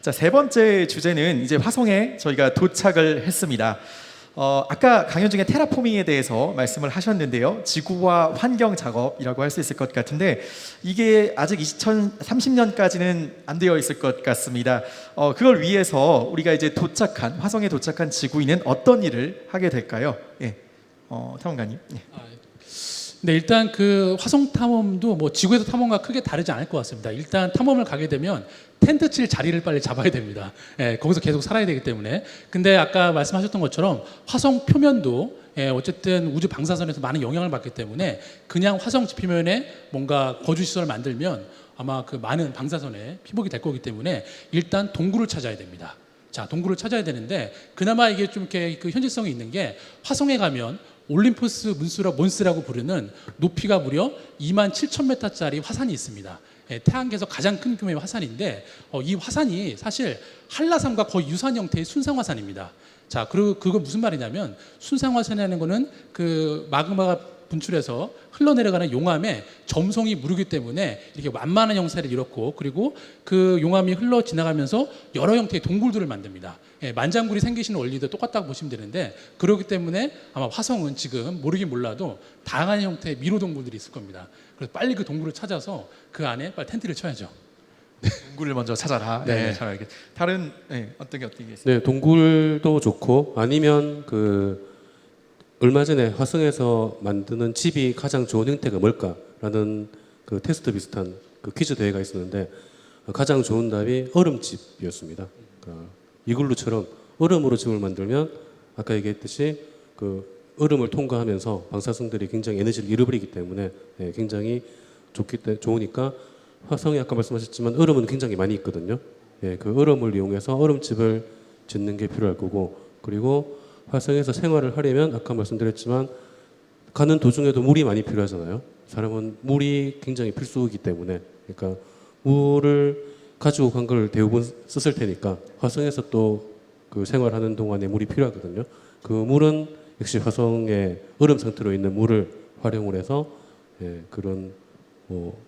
자, 세 번째 주제는 이제 화성에 저희가 도착을 했습니다. 아까 강연 중에 테라포밍에 대해서 말씀을 하셨는데요. 지구와 환경 작업이라고 할 수 있을 것 같은데 이게 아직 2030년까지는 안 되어 있을 것 같습니다. 그걸 위해서 우리가 이제 화성에 도착한 지구인은 어떤 일을 하게 될까요? 예, 탐험가님. 예. 네, 일단 그 화성 탐험도 뭐 지구에서 탐험과 크게 다르지 않을 것 같습니다. 일단 탐험을 가게 되면 텐트 칠 자리를 빨리 잡아야 됩니다. 예, 거기서 계속 살아야 되기 때문에. 근데 아까 말씀하셨던 것처럼 화성 표면도 어쨌든 우주 방사선에서 많은 영향을 받기 때문에 그냥 화성 지표면에 뭔가 거주 시설을 만들면 아마 그 많은 방사선에 피복이 될 거기 때문에 일단 동굴을 찾아야 됩니다. 자, 동굴을 찾아야 되는데 그나마 이게 좀 이렇게 그 현실성이 있는 게 화성에 가면 올림푸스 몬스라고 부르는 높이가 무려 27,000m짜리 화산이 있습니다. 태양계에서 가장 큰 규모의 화산인데 이 화산이 사실 한라산과 거의 유사한 형태의 순상화산입니다. 자, 그리고 그거 무슨 말이냐면 순상화산이라는 거는 그 마그마가 분출해서 흘러내려가는 용암에 점성이 무르기 때문에 이렇게 완만한 형태를 이뤘고 그리고 그 용암이 흘러 지나가면서 여러 형태의 동굴들을 만듭니다. 만장굴이 생기시는 원리도 똑같다고 보시면 되는데 그렇기 때문에 아마 화성은 지금 모르긴 몰라도 다양한 형태의 미로 동굴들이 있을 겁니다. 그래서 빨리 그 동굴을 찾아서 그 안에 빨리 텐트를 쳐야죠. 동굴을 먼저 찾아라. 네. 네, 잘 알겠습니다. 다른 어떤 게 있습니까? 네, 동굴도 좋고 아니면 그 얼마 전에 화성에서 만드는 집이 가장 좋은 형태가 뭘까라는 그 테스트 비슷한 그 퀴즈 대회가 있었는데 가장 좋은 답이 얼음집이었습니다. 그러니까 이글루처럼 얼음으로 집을 만들면 아까 얘기했듯이 그 얼음을 통과하면서 방사성들이 굉장히 에너지를 잃어버리기 때문에 굉장히 좋으니까 화성에 아까 말씀하셨지만 얼음은 굉장히 많이 있거든요. 그 얼음을 이용해서 얼음집을 짓는 게 필요할 거고 그리고 화성에서 생활을 하려면 아까 말씀드렸지만 가는 도중에도 물이 많이 필요하잖아요. 사람은 물이 굉장히 필수이기 때문에 그러니까 물을 가지고 간 걸 대부분 썼을 테니까 화성에서 또 그 생활하는 동안에 물이 필요하거든요. 그 물은 역시 화성의 얼음 상태로 있는 물을 활용을 해서 그런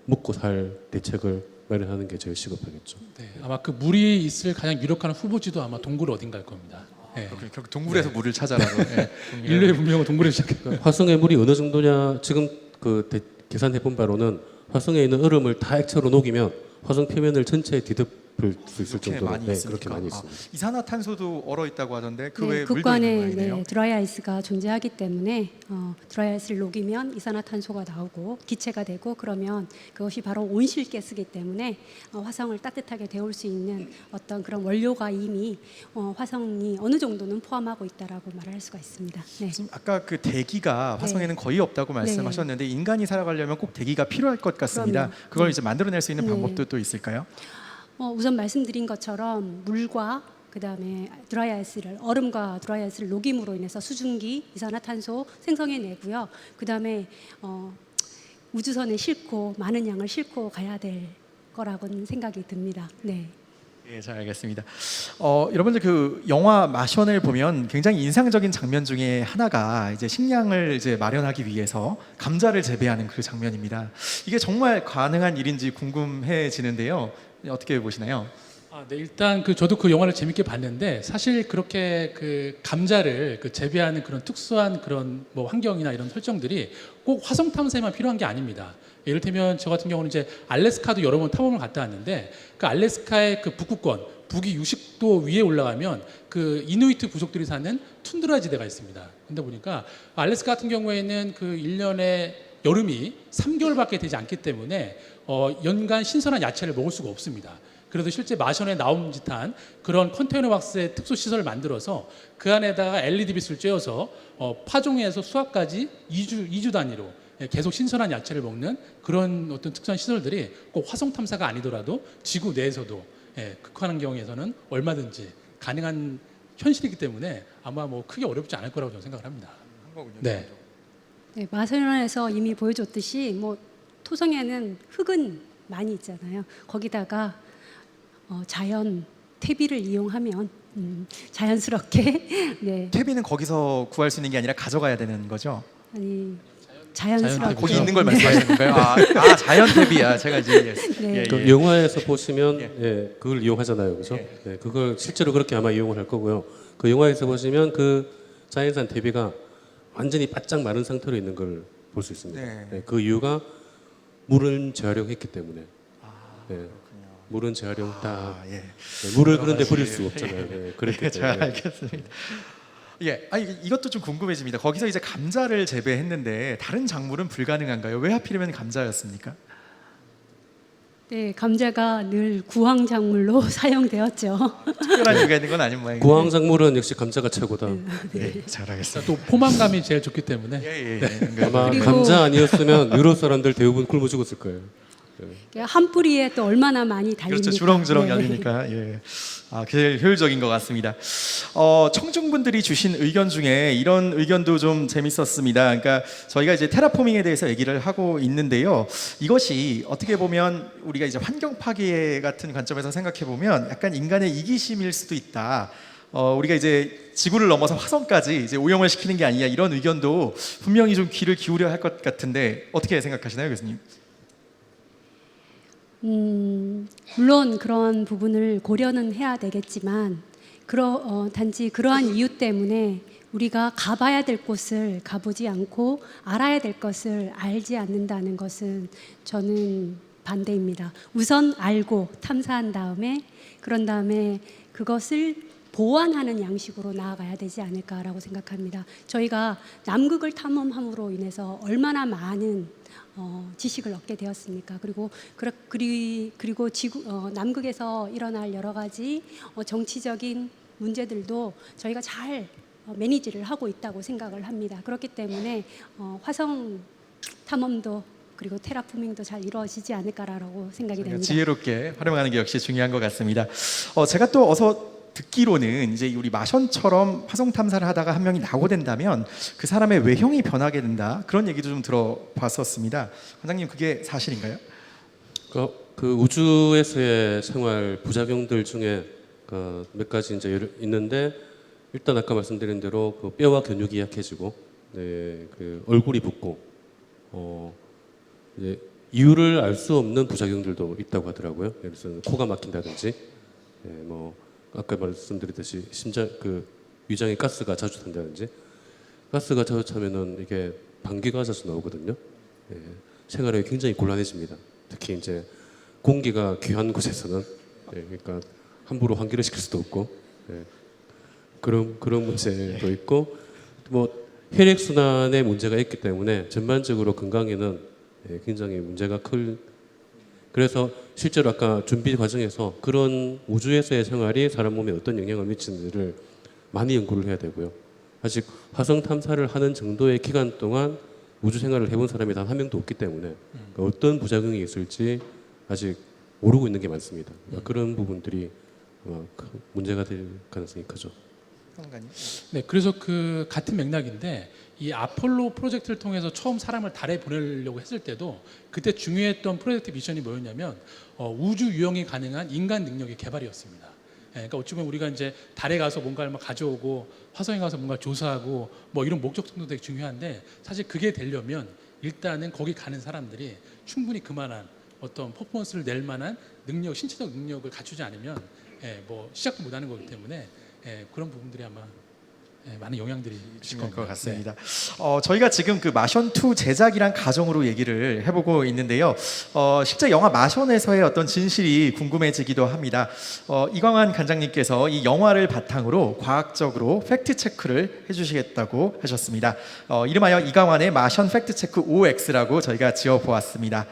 먹고 살 대책을 마련하는 게 제일 시급하겠죠. 네, 아마 그 물이 있을 가장 유력한 후보지도 아마 동굴 어딘가일 겁니다. 결국 동굴에서 물을 찾아라고. 인류의 문명은 동굴에서 시작했고요. 화성의 물이 어느 정도냐 지금 계산해 본 바로는 화성에 있는 얼음을 다 액체로 녹이면 화성 표면을 전체에 뒤덮을 수 있을 정도로 많이 그렇게 많이 있습니다. 이산화탄소도 얼어 있다고 하던데 그 외에 네, 물도 있는 극관에 모양이네요. 드라이 아이스가 존재하기 때문에 드라이 아이스를 녹이면 이산화탄소가 나오고 기체가 되고 그러면 그것이 바로 온실가스이기 때문에 화성을 따뜻하게 데울 수 있는 어떤 그런 원료가 이미 화성이 어느 정도는 포함하고 있다라고 말할 수가 있습니다. 네. 지금 아까 그 대기가 화성에는 거의 없다고 말씀하셨는데 인간이 살아가려면 꼭 대기가 필요할 것 같습니다. 그럼요. 그걸 이제 만들어낼 수 있는 네. 방법도 또 있을까요? 우선 말씀드린 것처럼 물과 그다음에 드라이 아이스를 얼음과 드라이 아이스를 녹임으로 인해서 수증기, 이산화탄소 생성해내고요. 그다음에 우주선에 싣고 많은 양을 싣고 가야 될 거라고는 생각이 듭니다. 네. 예, 잘 알겠습니다. 여러분들 그 영화 마션을 보면 굉장히 인상적인 장면 중에 하나가 이제 식량을 이제 마련하기 위해서 감자를 재배하는 그 장면입니다. 이게 정말 가능한 일인지 궁금해지는데요. 어떻게 보시나요? 네, 일단 저도 그 영화를 재밌게 봤는데 사실 그렇게 그 감자를 재배하는 그런 특수한 그런 뭐 환경이나 이런 설정들이 꼭 화성 탐사에만 필요한 게 아닙니다. 예를들면 저 같은 경우는 이제 알래스카도 여러 번 탐험을 갔다 왔는데 그 알래스카의 그 북극권 북위 60도 위에 올라가면 그 이누이트 부족들이 사는 툰드라 지대가 있습니다. 근데 보니까 알래스카 같은 경우에는 그 1년에 여름이 3개월밖에 되지 않기 때문에 연간 신선한 야채를 먹을 수가 없습니다. 그래도 실제 마션에 나온 듯한 그런 컨테이너 박스의 특수 시설을 만들어서 그 안에다가 LED 빛을 쬐어서 파종에서 수확까지 2주 단위로 계속 신선한 야채를 먹는 그런 어떤 특수한 시설들이 꼭 화성 탐사가 아니더라도 지구 내에서도 극환경에서는 얼마든지 가능한 현실이기 때문에 아마 뭐 크게 어렵지 않을 거라고 저는 생각을 합니다. 네. 네, 마션에서 이미 보여줬듯이 뭐 토성에는 흙은 많이 있잖아요. 거기다가 자연 퇴비를 이용하면 자연스럽게 네. 퇴비는 거기서 구할 수 있는 게 아니라 가져가야 되는 거죠? 아니 자연스럽게 거기 있는 걸 말씀하시는 건가요? 자연 탭이야. 제가 이제 네. 그 영화에서 보시면 예. 예, 그걸 이용하잖아요, 그죠? 예. 예, 그걸 실제로 그렇게 아마 이용을 할 거고요. 그 영화에서 보시면 그 자연산 대비가 완전히 바짝 마른 상태로 있는 걸 볼 수 있습니다. 네. 예, 그 이유가 물은 재활용했기 때문에. 예, 물은 재활용다. 예. 물을 그런데 버릴 수가 없잖아요. 예, 그렇기 잘 때문에. 알겠습니다. 예, 이것도 좀 궁금해집니다. 거기서 이제 감자를 재배했는데 다른 작물은 불가능한가요? 왜 하필이면 감자였습니까? 네, 감자가 늘 구황작물로 사용되었죠. 특별한 이유가 있는 건 아닌 모양이에요. 구황작물은 역시 감자가 최고다. 예, 잘 알겠습니다. 또 포만감이 제일 좋기 때문에 아마 그리고- 감자 아니었으면 유럽 사람들 대부분 굶어 죽었을 거예요. 한 뿌리에 또 얼마나 많이 달립니까? 그렇죠. 주렁주렁 네. 열리니까 예. 제일 효율적인 것 같습니다. 청중분들이 주신 의견 중에 이런 의견도 좀 재밌었습니다. 그러니까 저희가 이제 테라포밍에 대해서 얘기를 하고 있는데요. 이것이 어떻게 보면 우리가 이제 환경 파괴 같은 관점에서 생각해 보면 약간 인간의 이기심일 수도 있다. 우리가 이제 지구를 넘어서 화성까지 이제 오염을 시키는 게 아니냐 이런 의견도 분명히 좀 귀를 기울여야 할 것 같은데 어떻게 생각하시나요, 교수님? 물론 그런 부분을 고려는 해야 되겠지만 단지 그러한 이유 때문에 우리가 가봐야 될 곳을 가보지 않고 알아야 될 것을 알지 않는다는 것은 저는 반대입니다. 우선 알고 탐사한 다음에 그런 다음에 그것을 보완하는 양식으로 나아가야 되지 않을까라고 생각합니다. 저희가 남극을 탐험함으로 인해서 얼마나 많은 지식을 얻게 되었습니까? 그리고 남극에서 일어날 여러 가지 정치적인 문제들도 저희가 잘 매니지를 하고 있다고 생각을 합니다. 그렇기 때문에 화성 탐험도 그리고 테라포밍도 잘 이루어지지 않을까라고 생각이 됩니다. 지혜롭게 활용하는 게 역시 중요한 것 같습니다. 제가 또 어서 듣기로는 이제 우리 마션처럼 화성 탐사를 하다가 한 명이 낙오된다면 그 사람의 외형이 변하게 된다 그런 얘기도 좀 들어봤었습니다. 관장님 그게 사실인가요? 그 우주에서의 생활 부작용들 중에 몇 가지 이제 있는데 일단 아까 말씀드린 대로 그 뼈와 근육이 약해지고, 네, 그 얼굴이 붓고, 이제 이유를 알 수 없는 부작용들도 있다고 하더라고요. 예를 들어서 코가 막힌다든지, 네, 뭐 아까 말씀드렸듯이 심장 그 위장에 가스가 자주 찬다든지, 가스가 자주 차면은 이게 방귀가 자주 나오거든요. 예, 생활이 굉장히 곤란해집니다. 특히 이제 공기가 귀한 곳에서는 그러니까 함부로 환기를 시킬 수도 없고 그런 문제도 있고 뭐 혈액 순환에 문제가 있기 때문에 전반적으로 건강에는 굉장히 문제가 클. 그래서 실제로 아까 준비 과정에서 그런 우주에서의 생활이 사람 몸에 어떤 영향을 미치는지를 많이 연구를 해야 되고요. 아직 화성 탐사를 하는 정도의 기간 동안 우주 생활을 해본 사람이 단 한 명도 없기 때문에 어떤 부작용이 있을지 아직 모르고 있는 게 많습니다. 그런 부분들이 문제가 될 가능성이 크죠. 네, 그래서 그 같은 맥락인데 이 아폴로 프로젝트를 통해서 처음 사람을 달에 보내려고 했을 때도 그때 중요했던 프로젝트 미션이 뭐였냐면 우주 유영이 가능한 인간 능력의 개발이었습니다. 그러니까 어찌 보면 우리가 이제 달에 가서 뭔가를 막 가져오고 화성에 가서 뭔가 조사하고 뭐 이런 목적성도 되게 중요한데 사실 그게 되려면 일단은 거기 가는 사람들이 충분히 그만한 어떤 퍼포먼스를 낼 만한 능력, 신체적 능력을 갖추지 않으면 뭐 시작도 못하는 거기 때문에 그런 부분들이 아마 많은 영향들이 있을 것 같습니다. 저희가 지금 그 마션 2 제작이란 가정으로 얘기를 해보고 있는데요. 실제 영화 마션에서의 어떤 진실이 궁금해지기도 합니다. 이광환 관장님께서 이 영화를 바탕으로 과학적으로 팩트 체크를 해주시겠다고 하셨습니다. 이름하여 이광환의 마션 팩트 체크 OX라고 저희가 지어보았습니다.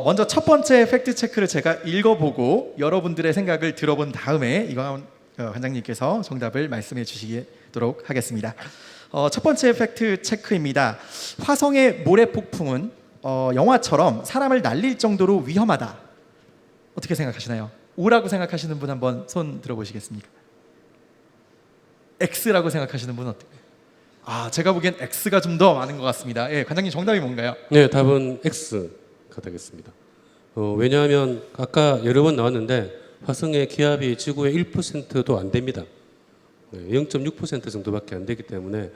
먼저 첫 번째 팩트 체크를 제가 읽어보고 여러분들의 생각을 들어본 다음에 이광환 관장님께서 정답을 말씀해 주시도록 하겠습니다. 첫 번째 팩트 체크입니다. 화성의 모래 폭풍은 영화처럼 사람을 날릴 정도로 위험하다. 어떻게 생각하시나요? O라고 생각하시는 분 한번 손 들어보시겠습니까? X라고 생각하시는 분은 어때요? 제가 보기엔 X가 좀 더 많은 것 같습니다. 예, 관장님 정답이 뭔가요? 네, 답은 X가 되겠습니다. 왜냐하면 아까 여러 번 나왔는데 화성의 기압이 지구의 1%도 안 됩니다. 0.6% 정도밖에 안 되기 때문에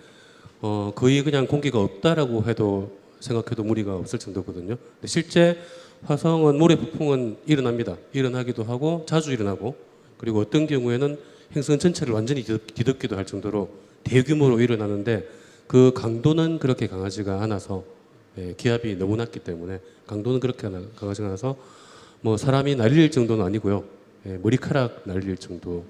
거의 그냥 공기가 없다라고 해도 생각해도 무리가 없을 정도거든요. 근데 실제 화성은 모래 폭풍은 일어납니다. 일어나기도 하고 자주 일어나고, 그리고 어떤 경우에는 행성 전체를 완전히 뒤덮기도 할 정도로 대규모로 일어나는데 그 강도는 그렇게 강하지가 않아서, 기압이 너무 낮기 때문에 강도는 그렇게 강하지가 않아서 뭐 사람이 날릴 정도는 아니고요. 머리카락 날릴 정도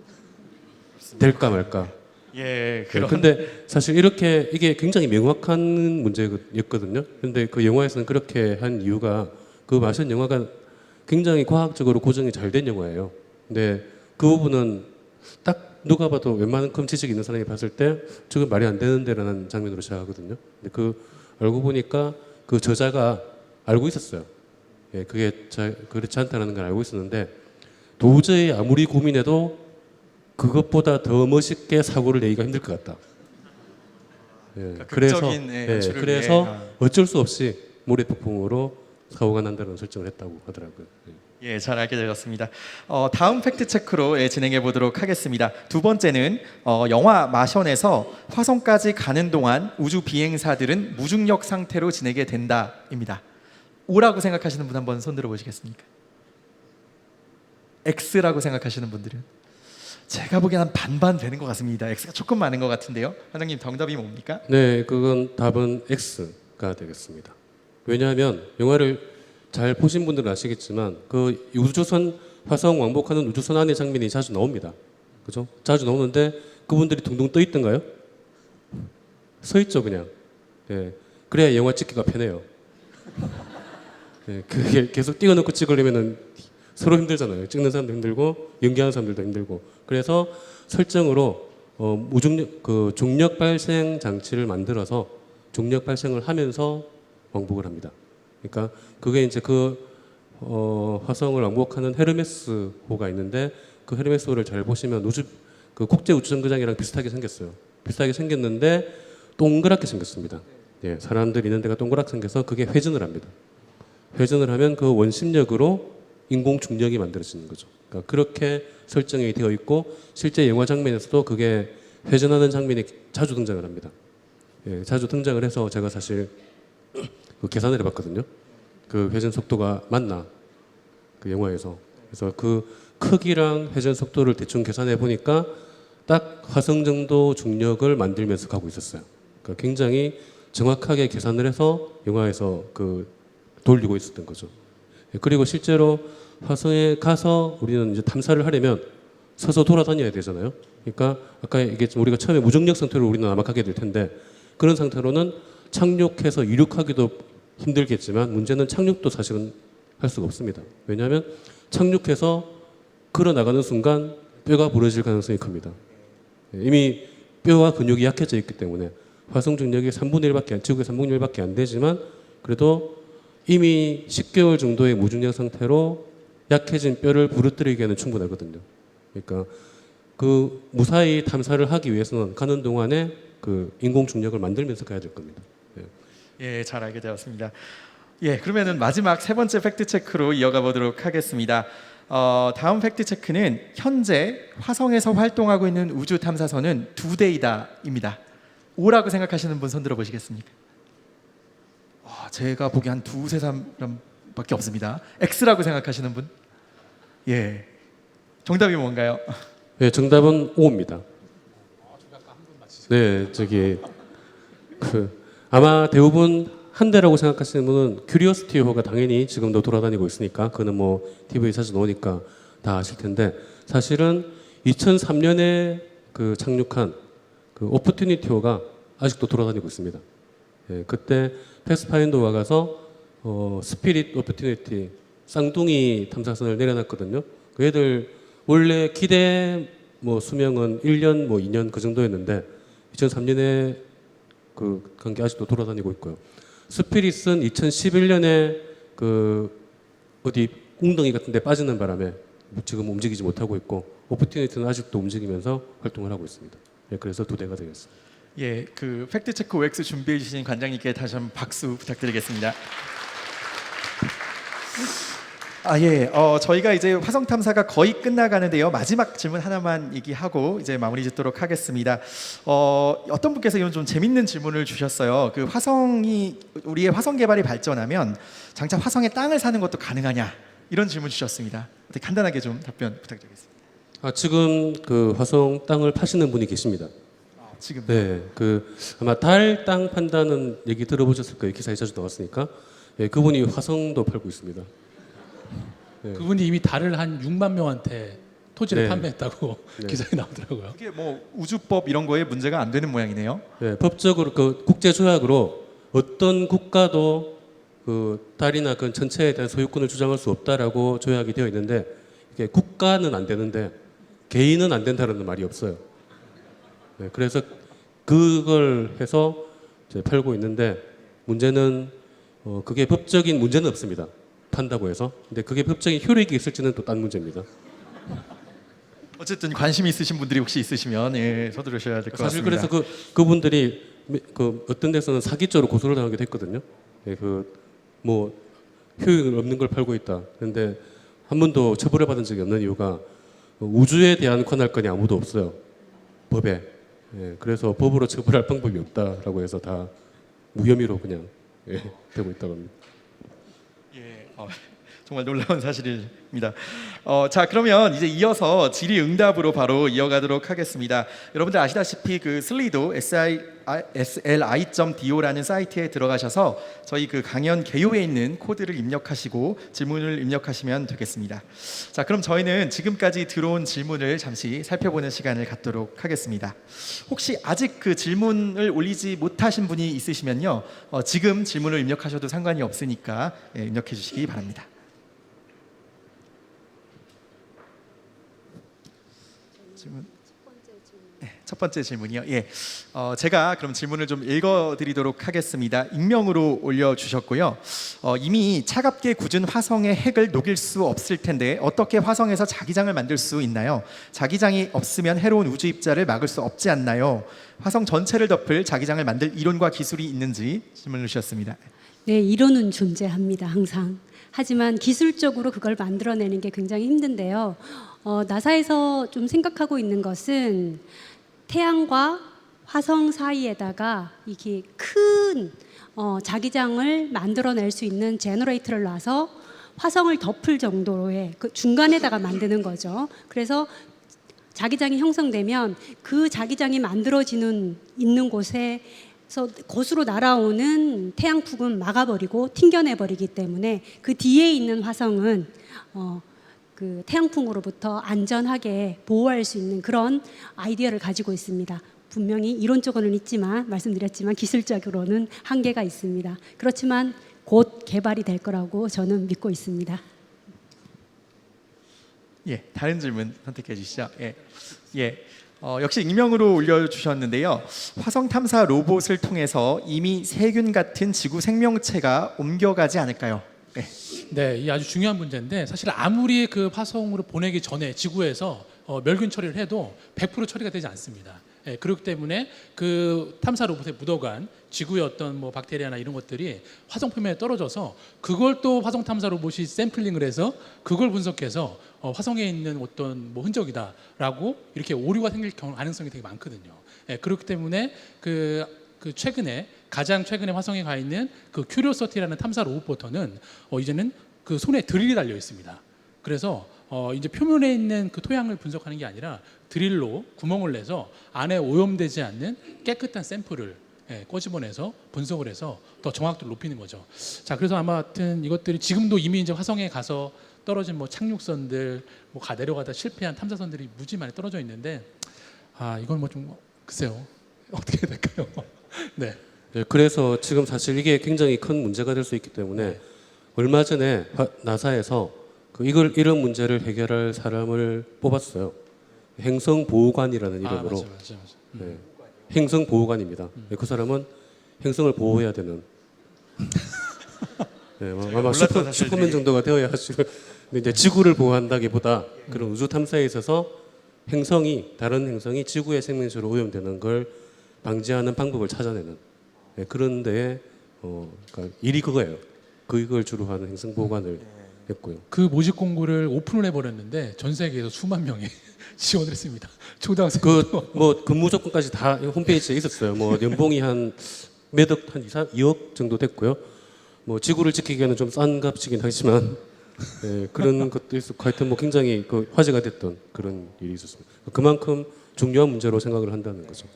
될까 말까. 예, 그런 근데 사실 이렇게 이게 굉장히 명확한 문제였거든요. 근데 그 영화에서는 그렇게 한 이유가, 그 마션 영화가 굉장히 과학적으로 고정이 잘 된 영화예요. 근데 그 부분은 딱 누가 봐도 웬만큼 지식 있는 사람이 봤을 때 저건 말이 안 되는데라는 장면으로 시작하거든요. 근데 그 알고 보니까 그 저자가 알고 있었어요. 그게 그렇지 않다는 걸 알고 있었는데 도저히 아무리 고민해도 그것보다 더 멋있게 사고를 내기가 힘들 것 같다. 그래서 극적인 연출을 그래서 위해. 어쩔 수 없이 모래 폭풍으로 사고가 난다는 설정을 했다고 하더라고요. 예, 잘 알게 되었습니다. 다음 팩트 체크로 진행해 보도록 하겠습니다. 두 번째는 영화 마션에서 화성까지 가는 동안 우주 비행사들은 무중력 상태로 지내게 된다입니다. O라고 생각하시는 분 한번 손 들어 보시겠습니까? X라고 생각하시는 분들은? 제가 보기엔 한 반반 되는 것 같습니다. X가 조금 많은 것 같은데요. 관장님 정답이 뭡니까? 네, 그건 답은 X가 되겠습니다. 왜냐하면 영화를 잘 보신 분들은 아시겠지만 그 우주선 화성 왕복하는 우주선 안의 장면이 자주 나옵니다. 그죠? 자주 나오는데 그분들이 둥둥 떠 있던가요? 서 있죠, 그냥. 그래야 영화 찍기가 편해요. 그게 계속 띄워놓고 찍으려면은 서로 힘들잖아요. 찍는 사람도 힘들고 연기하는 사람들도 힘들고. 그래서 설정으로 중력 발생 장치를 만들어서 중력 발생을 하면서 왕복을 합니다. 그러니까 그게 이제 화성을 왕복하는 헤르메스호가 있는데 그 헤르메스호를 잘 보시면 그 국제 우주정거장이랑 비슷하게 생겼어요. 비슷하게 생겼는데 동그랗게 생겼습니다. 사람들 있는 데가 동그랗게 생겨서 그게 회전을 합니다. 회전을 하면 그 원심력으로 인공 중력이 만들어지는 거죠. 그러니까 그렇게 설정이 되어 있고 실제 영화 장면에서도 그게 회전하는 장면이 자주 등장을 합니다. 자주 등장을 해서 제가 사실 그 계산을 해봤거든요. 그 회전 속도가 맞나 그 영화에서. 그래서 그 크기랑 회전 속도를 대충 계산해 보니까 딱 화성 정도 중력을 만들면서 가고 있었어요. 그러니까 굉장히 정확하게 계산을 해서 영화에서 돌리고 있었던 거죠. 그리고 실제로 화성에 가서 우리는 이제 탐사를 하려면 서서 돌아다녀야 되잖아요. 그러니까 아까 얘기했지만 우리가 처음에 무중력 상태로 우리는 아마 가게 될 텐데 그런 상태로는 착륙해서 이륙하기도 힘들겠지만 문제는 착륙도 사실은 할 수가 없습니다. 왜냐하면 착륙해서 걸어 나가는 순간 뼈가 부러질 가능성이 큽니다. 이미 뼈와 근육이 약해져 있기 때문에 화성 중력이 3분의 1밖에 지구의 3분의 1밖에 안 되지만 그래도 이미 10개월 정도의 무중력 상태로 약해진 뼈를 부러뜨리기에는 충분하거든요. 그러니까 그 무사히 탐사를 하기 위해서는 가는 동안에 그 인공 중력을 만들면서 가야 될 겁니다. 예, 잘 알게 되었습니다. 예, 그러면은 마지막 세 번째 팩트 체크로 이어가 보도록 하겠습니다. 다음 팩트 체크는 현재 화성에서 활동하고 있는 우주 탐사선은 2대이다입니다. O라고 생각하시는 분 손 들어 보시겠습니까? 제가 보기 한 두세 사람밖에 없습니다. X라고 생각하시는 분? 예, 정답이 뭔가요? 네, 정답은 O입니다. 네, 아마 대부분 한 대라고 생각하시는 분은 큐리오시티호가 당연히 지금도 돌아다니고 있으니까 그는 뭐 TV에 자주 나오니까 다 아실 텐데 사실은 2003년에 착륙한 오퍼튜니티호가 아직도 돌아다니고 있습니다. 그때 패스파인더가 가서 스피릿 오퍼튜니티 쌍둥이 탐사선을 내려놨거든요. 그 애들 원래 기대 수명은 1년 2년 그 정도였는데 2003년에 간 게 아직도 돌아다니고 있고요. 스피릿은 2011년에 어디 웅덩이 같은 데 빠지는 바람에 지금 움직이지 못하고 있고 오퍼튜니티는 아직도 움직이면서 활동을 하고 있습니다. 그래서 2대가 되겠습니다. 예, 팩트 체크 OX 준비해 주신 관장님께 다시 한번 박수 부탁드리겠습니다. 예. 저희가 이제 화성 탐사가 거의 끝나가는데요. 마지막 질문 하나만 얘기하고 이제 마무리 짓도록 하겠습니다. 어떤 분께서 이런 좀 재밌는 질문을 주셨어요. 그 우리의 화성 개발이 발전하면 장차 화성에 땅을 사는 것도 가능하냐? 이런 질문 주셨습니다. 어떻게 간단하게 좀 답변 부탁드리겠습니다. 지금 그 화성 땅을 파시는 분이 계십니다. 지금 네, 그 아마 달 땅 판다는 얘기 들어보셨을 거예요. 기사에 자주 나왔으니까. 예, 그분이 화성도 팔고 있습니다. 그분이 이미 달을 한 6만 명한테 토지를 네. 판매했다고 네. 기사에 나오더라고요. 이게 뭐 우주법 이런 거에 문제가 안 되는 모양이네요. 예, 법적으로 그 국제 조약으로 어떤 국가도 그 달이나 그 전체에 대한 소유권을 주장할 수 없다라고 조약이 되어 있는데 이게 국가는 안 되는데 개인은 안 된다는 말이 없어요. 네, 그래서 그걸 해서 이제 팔고 있는데 문제는 그게 법적인 문제는 없습니다. 판다고 해서. 근데 그게 법적인 효력이 있을지는 또 딴 문제입니다. 어쨌든 관심 있으신 분들이 혹시 있으시면 서두르셔야 될 것 사실 같습니다. 그래서 그분들이 그 어떤 데서는 사기죄로 고소를 당하기도 했거든요. 예, 뭐 효용이 없는 걸 팔고 있다. 그런데 한 번도 처벌을 받은 적이 없는 이유가 우주에 대한 관할권이 아무도 없어요. 법에. 예, 그래서 법으로 처벌할 방법이 없다라고 해서 다 무혐의로 그냥 되고 있다고 합니다. 예, 정말 놀라운 사실입니다. 자, 그러면 이제 이어서 질의응답으로 바로 이어가도록 하겠습니다. 여러분들 아시다시피 그 슬리도 sli.do라는 사이트에 들어가셔서 저희 그 강연 개요에 있는 코드를 입력하시고 질문을 입력하시면 되겠습니다. 자, 그럼 저희는 지금까지 들어온 질문을 잠시 살펴보는 시간을 갖도록 하겠습니다. 혹시 아직 그 질문을 올리지 못하신 분이 있으시면요, 지금 질문을 입력하셔도 상관이 없으니까 입력해 주시기 바랍니다. 첫 번째 질문이요. 예, 제가 그럼 질문을 좀 읽어드리도록 하겠습니다. 익명으로 올려주셨고요. 이미 차갑게 굳은 화성의 핵을 녹일 수 없을 텐데 어떻게 화성에서 자기장을 만들 수 있나요? 자기장이 없으면 해로운 우주 입자를 막을 수 없지 않나요? 화성 전체를 덮을 자기장을 만들 이론과 기술이 있는지 질문을 주셨습니다. 네, 이론은 존재합니다. 항상. 하지만 기술적으로 그걸 만들어내는 게 굉장히 힘든데요. 나사에서 좀 생각하고 있는 것은 태양과 화성 사이에다가 이게 큰 자기장을 만들어낼 수 있는 제너레이터를 놔서 화성을 덮을 정도의 그 중간에다가 만드는 거죠. 그래서 자기장이 형성되면 그 자기장이 만들어지는 있는 곳에서 곳으로 날아오는 태양풍은 막아버리고 튕겨내버리기 때문에 그 뒤에 있는 화성은 그 태양풍으로부터 안전하게 보호할 수 있는 그런 아이디어를 가지고 있습니다. 분명히 이론적으로는 있지만 말씀드렸지만 기술적으로는 한계가 있습니다. 그렇지만 곧 개발이 될 거라고 저는 믿고 있습니다. 예, 다른 질문 선택해 주시죠. 역시 익명으로 올려주셨는데요. 화성 탐사 로봇을 통해서 이미 세균 같은 지구 생명체가 옮겨가지 않을까요? 네, 이 아주 중요한 문제인데 사실 아무리 그 화성으로 보내기 전에 지구에서 멸균 처리를 해도 100% 처리가 되지 않습니다. 그렇기 때문에 그 탐사 로봇에 묻어간 지구의 어떤 뭐 박테리아나 이런 것들이 화성 표면에 떨어져서 그걸 또 화성 탐사 로봇이 샘플링을 해서 그걸 분석해서 화성에 있는 어떤 뭐 흔적이다라고 이렇게 오류가 생길 가능성이 되게 많거든요. 그렇기 때문에 가장 최근에 화성에 가 있는 그 큐리오서티라는 탐사 로봇부터는 이제는 그 손에 드릴이 달려 있습니다. 그래서 이제 표면에 있는 그 토양을 분석하는 게 아니라 드릴로 구멍을 내서 안에 오염되지 않는 깨끗한 샘플을 꺼집어내서 분석을 해서 더 정확도를 높이는 거죠. 자, 그래서 아무튼 이것들이 지금도 이미 이제 화성에 가서 떨어진 뭐 착륙선들, 뭐 내려가다 실패한 탐사선들이 무지 많이 떨어져 있는데 이건 뭐 좀 글쎄요 어떻게 해야 될까요? 네. 네, 그래서 지금 사실 이게 굉장히 큰 문제가 될 수 있기 때문에 얼마 전에 나사에서 이런 문제를 해결할 사람을 뽑았어요. 행성보호관이라는 이름으로. 맞아. 네, 행성보호관입니다. 네, 그 사람은 행성을 보호해야 되는. 네, 아마 슈퍼맨 정도가 되어야 하시고, 근데 이제 지구를 보호한다기보다 그런 우주 탐사에 있어서 다른 행성이 지구의 생명체로 오염되는 걸 방지하는 방법을 찾아내는. 네, 그런 데에 그러니까 일이 그거예요. 그걸 주로 하는 행성보호관을 했고요. 그 모집 공고를 오픈을 해버렸는데 전 세계에서 수만 명이 지원을 했습니다. 초등학생. 그 뭐 근무 조건까지 다 홈페이지에 있었어요. 뭐 연봉이 한 매덕 한 2억 정도 됐고요. 뭐 지구를 지키기에는 좀 싼 값이긴 하지만 예, 그런 것도 있었고 하여튼 뭐 굉장히 그 화제가 됐던 그런 일이 있었습니다. 그만큼 중요한 문제로 생각을 한다는 거죠.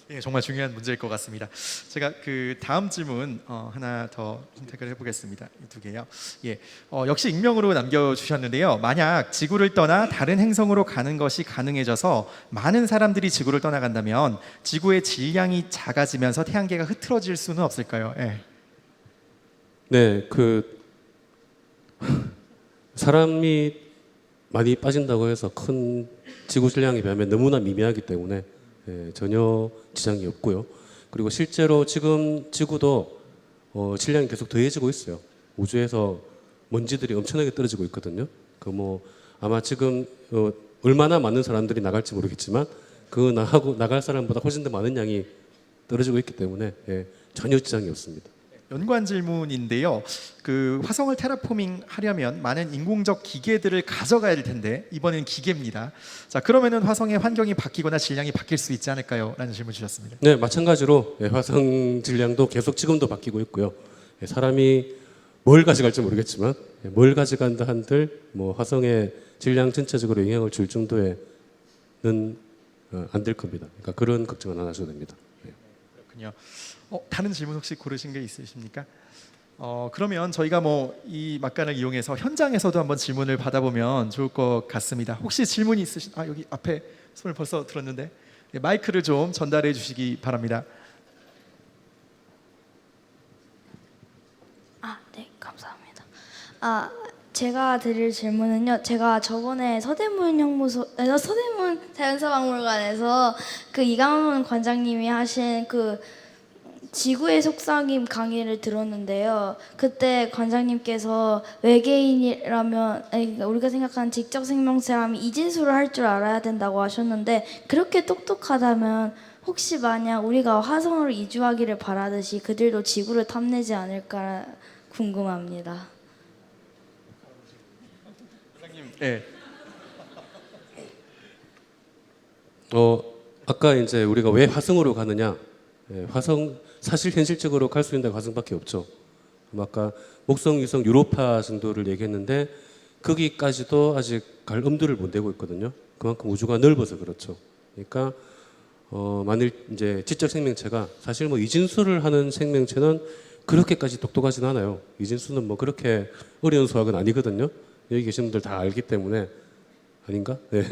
예, 정말 중요한 문제일 것 같습니다. 제가 그 다음 질문 하나 더 선택을 해보겠습니다. 이 두 개요. 예, 역시 익명으로 남겨주셨는데요. 만약 지구를 떠나 다른 행성으로 가는 것이 가능해져서 많은 사람들이 지구를 떠나간다면 지구의 질량이 작아지면서 태양계가 흐트러질 수는 없을까요? 예. 네, 그 사람이 많이 빠진다고 해서 큰 지구 질량에 비하면 너무나 미미하기 때문에 예, 전혀 지장이 없고요. 그리고 실제로 지금 지구도 질량이 계속 더해지고 있어요. 우주에서 먼지들이 엄청나게 떨어지고 있거든요. 그 뭐 아마 지금 얼마나 많은 사람들이 나갈지 모르겠지만 그 나갈 사람보다 훨씬 더 많은 양이 떨어지고 있기 때문에 예, 전혀 지장이 없습니다. 연관 질문인데요. 그 화성을 테라포밍 하려면 많은 인공적 기계들을 가져가야 될 텐데 이번엔 기계입니다. 자, 그러면은 화성의 환경이 바뀌거나 질량이 바뀔 수 있지 않을까요? 라는 질문 주셨습니다. 네, 마찬가지로 예, 화성 질량도 계속 지금도 바뀌고 있고요. 예, 사람이 뭘 가져갈지 모르겠지만 예, 뭘 가져간다 한들 뭐 화성의 질량 전체적으로 영향을 줄 정도에는 안 될 겁니다. 그러니까 그런 걱정은 안 하셔도 됩니다. 예. 그렇군요. 다른 질문 혹시 고르신 게 있으십니까? 그러면 저희가 뭐 이 막간을 이용해서 현장에서도 한번 질문을 받아보면 좋을 것 같습니다. 혹시 질문이 있으신? 여기 앞에 손을 벌써 들었는데 네, 마이크를 좀 전달해 주시기 바랍니다. 네, 감사합니다. 제가 드릴 질문은요. 제가 저번에 서대문 자연사박물관에서 그 이강훈 관장님이 하신 그 지구의 속삭임 강의를 들었는데요. 그때 관장님께서 외계인이라면 그러니까 우리가 생각하는 지적 생명체라면 이진수를 할 줄 알아야 된다고 하셨는데 그렇게 똑똑하다면 혹시 만약 우리가 화성으로 이주하기를 바라듯이 그들도 지구를 탐내지 않을까 궁금합니다. 네. 아까 이제 우리가 왜 화성으로 가느냐? 예, 화성 사실 현실적으로 갈 수 있는 데가 화성밖에 없죠. 아까 목성, 위성, 유로파 정도를 얘기했는데 거기까지도 아직 갈 엄두를 못 내고 있거든요. 그만큼 우주가 넓어서 그렇죠. 그러니까 만일 이제 지적 생명체가 사실 뭐 이진수를 하는 생명체는 그렇게까지 똑똑하진 않아요. 이진수는 뭐 그렇게 어려운 수학은 아니거든요. 여기 계신 분들 다 알기 때문에 아닌가? 네.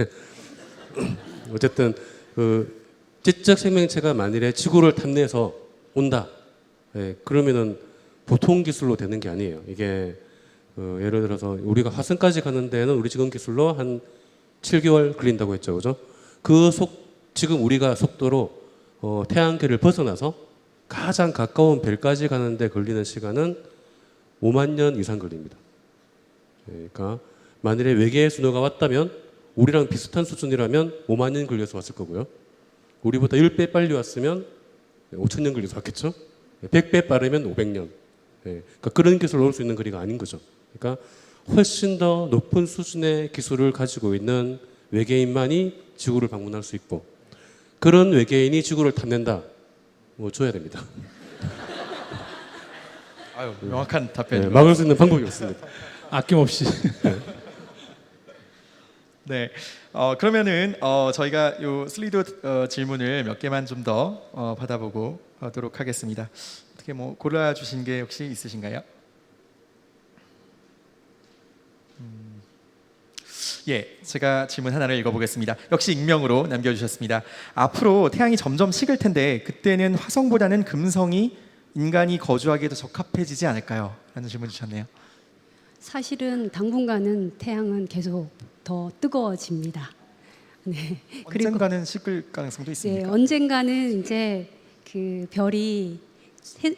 어쨌든 그 지적 생명체가 만일에 지구를 탐내서 온다. 예, 그러면은 보통 기술로 되는 게 아니에요. 이게 예를 들어서 우리가 화성까지 가는 데는 우리 지금 기술로 한 7개월 걸린다고 했죠, 그죠? 지금 우리가 속도로 태양계를 벗어나서 가장 가까운 별까지 가는데 걸리는 시간은 5만 년 이상 걸립니다. 그러니까 만일에 외계의 순호가 왔다면 우리랑 비슷한 수준이라면 5만 년 걸려서 왔을 거고요. 우리보다 10배 빨리 왔으면 5천 년 걸려서 왔겠죠. 100배 빠르면 500년. 그러니까 그런 기술을 넣을 수 있는 거리가 아닌 거죠. 그러니까 훨씬 더 높은 수준의 기술을 가지고 있는 외계인만이 지구를 방문할 수 있고 그런 외계인이 지구를 탐낸다. 줘야 됩니다. 명확한 답변. 막을 수 있는 방법이 없습니다. 아낌없이. 네. 그러면은 저희가 요 슬리드 질문을 몇 개만 좀 더 받아보고 하도록 하겠습니다. 어떻게 뭐 골라 주신 게 혹시 있으신가요? 예, 제가 질문 하나를 읽어보겠습니다. 역시 익명으로 남겨주셨습니다. 앞으로 태양이 점점 식을 텐데 그때는 화성보다는 금성이 인간이 거주하기에 더 적합해지지 않을까요? 라는 질문 주셨네요. 사실은 당분간은 태양은 계속 더 뜨거워집니다. 네. 언젠가는 식을 가능성도 네, 있습니까? 언젠가는 이제 그 별이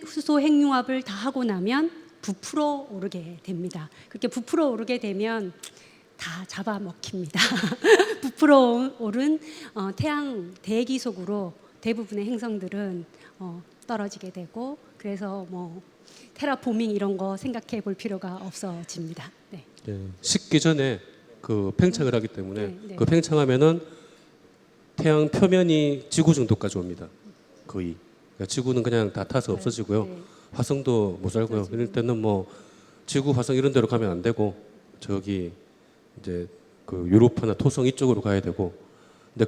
수소 핵융합을 다 하고 나면 부풀어 오르게 됩니다. 그렇게 부풀어 오르게 되면 다 잡아먹힙니다. 부풀어 오른 태양 대기 속으로 대부분의 행성들은 떨어지게 되고 그래서 뭐 테라포밍 이런 거 생각해 볼 필요가 없어집니다. 네. 예, 식기 전에 그 팽창을 하기 때문에 네, 네. 그 팽창하면은 태양 표면이 지구 정도까지 옵니다. 거의. 그러니까 지구는 그냥 다 타서 없어지고요. 네. 화성도 못 살고요. 이럴 때는 뭐 지구, 화성 이런 데로 가면 안 되고 저기 이제 그 유로파나 토성 이쪽으로 가야 되고. 근데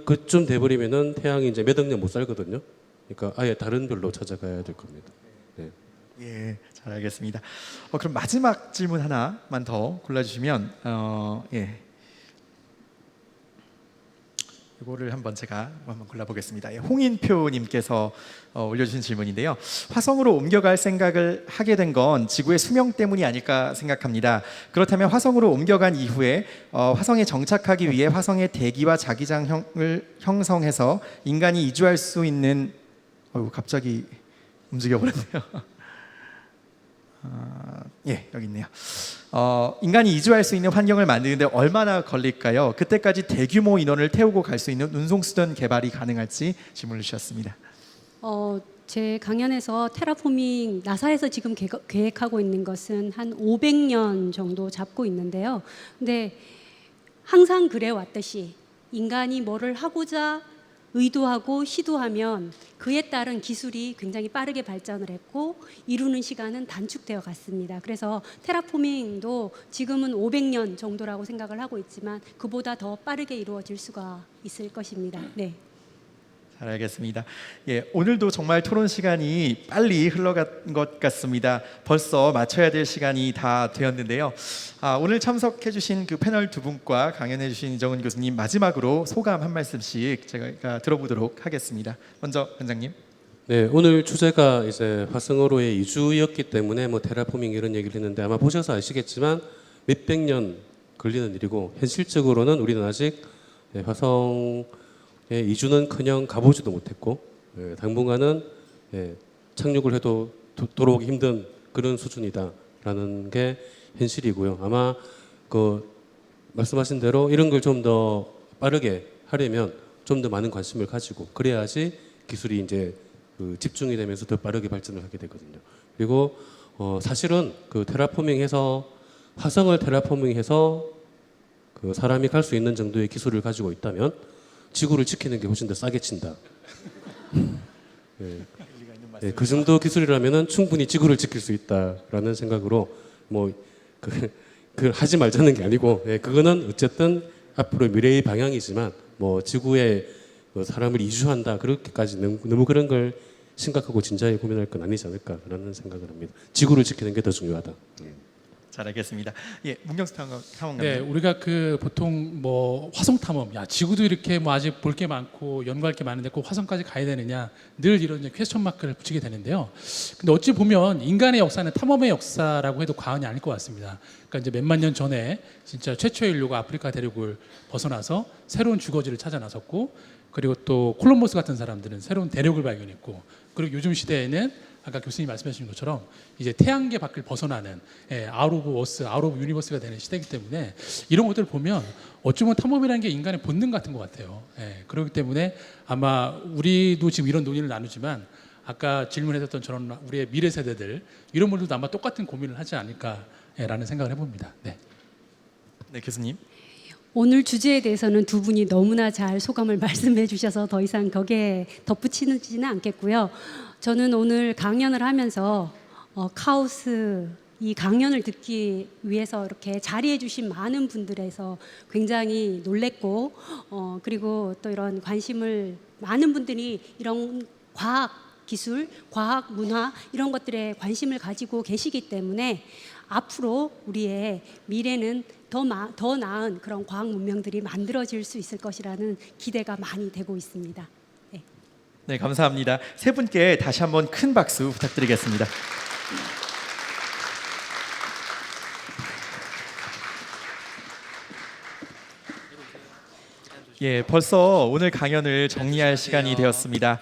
그쯤 돼버리면은 태양이 이제 몇 억 년 못 살거든요. 그러니까 아예 다른 별로 찾아가야 될 겁니다. 네. 예, 잘 알겠습니다. 그럼 마지막 질문 하나만 더 골라주시면 예, 이거를 한번 제가 한번 골라보겠습니다. 예, 홍인표님께서 올려주신 질문인데요. 화성으로 옮겨갈 생각을 하게 된 건 지구의 수명 때문이 아닐까 생각합니다. 그렇다면 화성으로 옮겨간 이후에 화성에 정착하기 위해 화성의 대기와 자기장을 형성해서 인간이 이주할 수 있는 갑자기 움직여버렸네요. 예, 여기 있네요. 인간이 이주할 수 있는 환경을 만드는데 얼마나 걸릴까요? 그때까지 대규모 인원을 태우고 갈 수 있는 운송수단 개발이 가능할지 질문을 주셨습니다. 제 강연에서 테라포밍 나사에서 지금 계획하고 있는 것은 한 500년 정도 잡고 있는데요. 근데 항상 그래 왔듯이 인간이 뭐를 하고자 의도하고 시도하면 그에 따른 기술이 굉장히 빠르게 발전을 했고 이루는 시간은 단축되어 갔습니다. 그래서 테라포밍도 지금은 500년 정도라고 생각을 하고 있지만 그보다 더 빠르게 이루어질 수가 있을 것입니다. 네. 잘 알겠습니다. 예, 오늘도 정말 토론 시간이 빨리 흘러간 것 같습니다. 벌써 마쳐야 될 시간이 다 되었는데요. 오늘 참석해주신 그 패널 두 분과 강연해주신 이정은 교수님 마지막으로 소감 한 말씀씩 제가 들어보도록 하겠습니다. 먼저 원장님. 네, 오늘 주제가 이제 화성으로의 이주였기 때문에 뭐 테라포밍 이런 얘기를 했는데 아마 보셔서 아시겠지만 몇백 년 걸리는 일이고 현실적으로는 우리는 아직 화성에 이주는커녕 가보지도 못했고 당분간은 착륙을 해도 돌아오기 힘든 그런 수준이다라는 게 현실이고요. 아마 그 말씀하신 대로 이런 걸 좀 더 빠르게 하려면 좀 더 많은 관심을 가지고 그래야지 기술이 이제 그 집중이 되면서 더 빠르게 발전을 하게 되거든요. 그리고 사실은 그 테라포밍해서 화성을 테라포밍해서 그 사람이 갈 수 있는 정도의 기술을 가지고 있다면 지구를 지키는 게 훨씬 더 싸게 친다. 그 정도 기술이라면은 충분히 지구를 지킬 수 있다라는 생각으로 뭐 그 하지 말자는 게 아니고 그거는 어쨌든 앞으로 미래의 방향이지만 뭐 지구에 사람을 이주한다 그렇게까지 너무 그런 걸 심각하고 진지하게 고민할 건 아니지 않을까라는 생각을 합니다. 지구를 지키는 게 더 중요하다. 잘 알겠습니다. 예, 문경수 탐험가님. 네, 우리가 그 보통 뭐 화성 탐험, 야 지구도 이렇게 뭐 아직 볼 게 많고 연구할 게 많은데 꼭 화성까지 가야 되느냐 늘 이런 이제 퀘스천 마크를 붙이게 되는데요. 근데 어찌 보면 인간의 역사는 탐험의 역사라고 해도 과언이 아닐 것 같습니다. 그러니까 이제 몇만 년 전에 진짜 최초의 인류가 아프리카 대륙을 벗어나서 새로운 주거지를 찾아 나섰고, 그리고 또 콜럼버스 같은 사람들은 새로운 대륙을 발견했고, 그리고 요즘 시대에는 아까 교수님 말씀하신 것처럼 이제 태양계 밖을 벗어나는 아웃 오브 워스, 아웃 오브 유니버스가 되는 시대이기 때문에 이런 것들을 보면 어쩌면 탐험이라는 게 인간의 본능 같은 것 같아요. 그렇기 때문에 아마 우리도 지금 이런 논의를 나누지만 아까 질문하셨던 저런 우리의 미래 세대들 이런 분들도 아마 똑같은 고민을 하지 않을까라는 생각을 해봅니다. 네. 네, 교수님. 오늘 주제에 대해서는 두 분이 너무나 잘 소감을 말씀해 주셔서 더 이상 거기에 덧붙이지는 않겠고요. 저는 오늘 강연을 하면서 카오스 이 강연을 듣기 위해서 이렇게 자리해 주신 많은 분들에서 굉장히 놀랬고 그리고 또 이런 관심을 많은 분들이 이런 과학 기술, 과학 문화 이런 것들에 관심을 가지고 계시기 때문에 앞으로 우리의 미래는 더 나은 그런 과학 문명들이 만들어질 수 있을 것이라는 기대가 많이 되고 있습니다. 네. 네, 감사합니다. 세 분께 다시 한번 큰 박수 부탁드리겠습니다. 예, 벌써 오늘 강연을 정리할 시간이 되었습니다.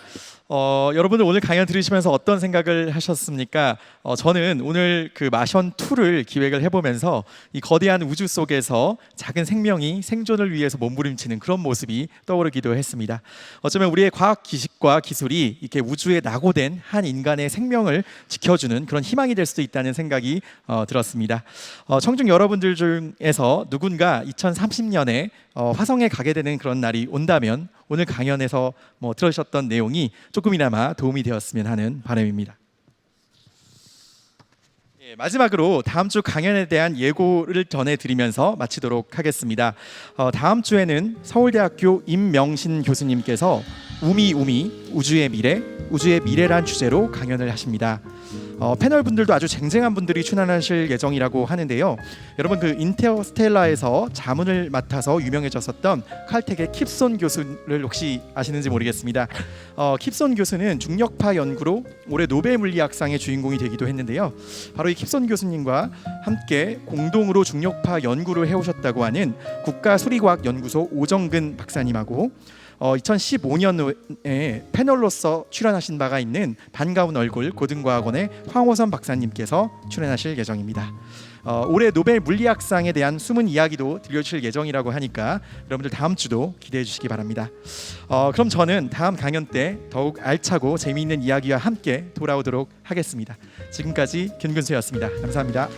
여러분들 오늘 강연 들으시면서 어떤 생각을 하셨습니까? 저는 오늘 그 마션 2를 기획을 해보면서 이 거대한 우주 속에서 작은 생명이 생존을 위해서 몸부림치는 그런 모습이 떠오르기도 했습니다. 어쩌면 우리의 과학 기식과 기술이 이렇게 우주에 낙오된 한 인간의 생명을 지켜주는 그런 희망이 될 수도 있다는 생각이 들었습니다. 청중 여러분들 중에서 누군가 2030년에 화성에 가게 되는 그런 날이 온다면 오늘 강연에서 들으셨던 내용이 조금이나마 도움이 되었으면 하는 바람입니다. 마지막으로 다음 주 강연에 대한 예고를 전해드리면서 마치도록 하겠습니다. 다음 주에는 서울대학교 임명신 교수님께서 우미 우주의 미래란 주제로 강연을 하십니다. 패널 분들도 아주 쟁쟁한 분들이 출연하실 예정이라고 하는데요. 여러분 그 인터스텔라에서 자문을 맡아서 유명해졌었던 칼텍의 킵손 교수를 혹시 아시는지 모르겠습니다. 킵손 교수는 중력파 연구로 올해 노벨 물리학상의 주인공이 되기도 했는데요. 바로 이 킵손 교수님과 함께 공동으로 중력파 연구를 해오셨다고 하는 국가수리과학연구소 오정근 박사님하고 2015년에 패널로서 출연하신 바가 있는 반가운 얼굴 고등과학원의 황호선 박사님께서 출연하실 예정입니다. 올해 노벨 물리학상에 대한 숨은 이야기도 들려주실 예정이라고 하니까 여러분들 다음 주도 기대해 주시기 바랍니다. 그럼 저는 다음 강연 때 더욱 알차고 재미있는 이야기와 함께 돌아오도록 하겠습니다. 지금까지 김근수였습니다. 감사합니다.